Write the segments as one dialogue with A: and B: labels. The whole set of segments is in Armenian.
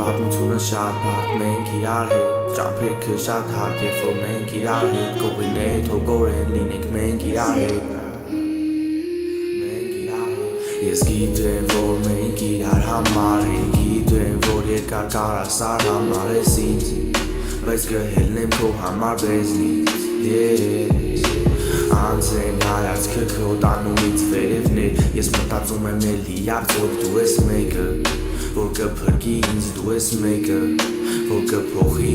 A: պատմությունը շատ բարդ մենք իրար հետ Ճամփեքը շատ հարկ երբ որ մենք իրար հետ Կողիններ թողորեն լինենք մենք իրար հետ Ես գիտեմ որ մենք իրար համար ենք Գիտեմ որ երկար կարասար համար ես ինձ Բայց կհելնեմ քո համար բեզնից Անձեն հայացքը քո տանումից վերևներ Ես մտածում եմ էլի արդյոք դու ես մեկը Որ կփրկի ինձ դու ես մեկը Որ կփոխի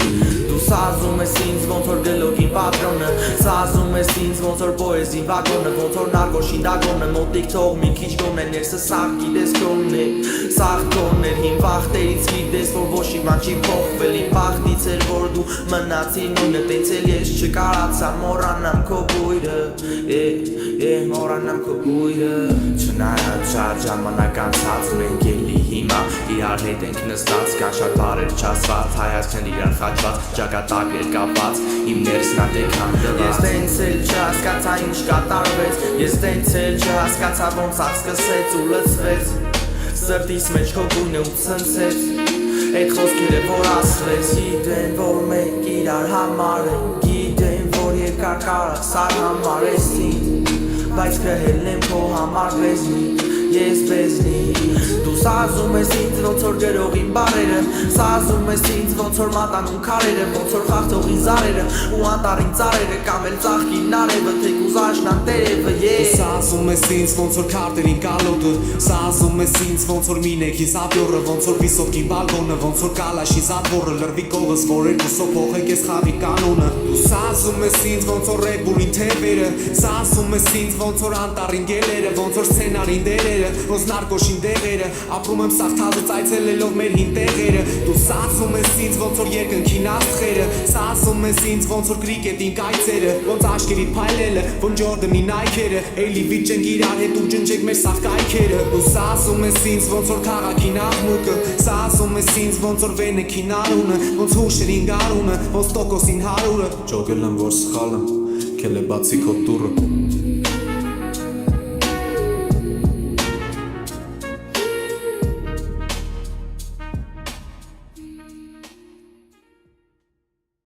A: Դու սազում ես ինձ ոնց որ գլոկին պատրոնը Սազում ես ինձ ոնց որ պոեզի վագոնը Ոնց որ նարգոշին դագոնը Մոտիկ թող մի քիչ գոնե ներսը սաղ գիտես կոնն է Սաղ կոնն էր հին վախտերից գիտես որ ոչ իման չի փոխվել Իմ բախտից էր որ դու մնացի նույնը Տենց էլ ես չկարացա մոռանամ քո բույրը Մոռանամ քո բույրը Չնայած շատ ժամանակ անցած մենք էլի հիմա Իրար հետ ենք նստած կան շատ բարեր չասված Հայացքն իրար խաչված ճակատագրեր կապած Իմ ներսն ատեք հանդված Ես տենց էլ չհասկացա ինչ կատարվեց Ես տենց էլ չհասկացա ոնց աղ սկսեց ու լծվեց Սրտիս մեջ քո գույնը ու ցնցեց Այդ խոսքերը որ ասվեց Գիտեն որ մենք իրար համար ենք Գիտեն որ երկար կարասար համար ես ինձ Բայց կհելնեմ քո համար բեզնի Ես բեզնի Դու սազում ես ինձ ոնց որ գրողին բարերը Սազում ես ինձ ոնց որ մատանում քարերը Ոնց որ խաղթողին զարերը ու անտարին ծարերը Կամ էլ ծաղկին նարևը թեկուզ աշնան տերևը
B: Սազում ես ինձ ոնց որ քարտերին կալոտը Սազում ես ինձ ոնց որ մինեքի սապյորը Ոնց որ վիսոտքի բալկոնը Ոնց որ կալաշի զատվորը Լրվի կողս որ երկուսով փոխեք ես խաղի կանոնը Դու սազում ես ինձ ոնց որ ռեբուլին թևերը Սազում ես ինձ ոնց որ անտարին գելերը Ոնց որ սցենարին դերերը Ոնց նարգոշին դեղերը Ապրում եմ սաղթազից այցելելով մեր հին տեղերը Դու սազում ես ինձ ոնց որ երկնքին աստղերը Սազում ես ինձ ոնց որ կրիկետին կայցերը Ոնց աշկերիդ փայլելը Ոնց Ջորդանի նայքերը Էլի վիճենք իրար հետ ու ջնջեք մեր սաղ կայքերը Դու սազում ես ինձ ոնց որ քաղաքին աղմուկը Սազում ես ինձ ոնց որ վենեքին արունը Ոնց հուշերին գարունը Ոնց տոկոսին հարուրը Ջոգել եմ որ սխալ եմ Քել է բացի քո տուրը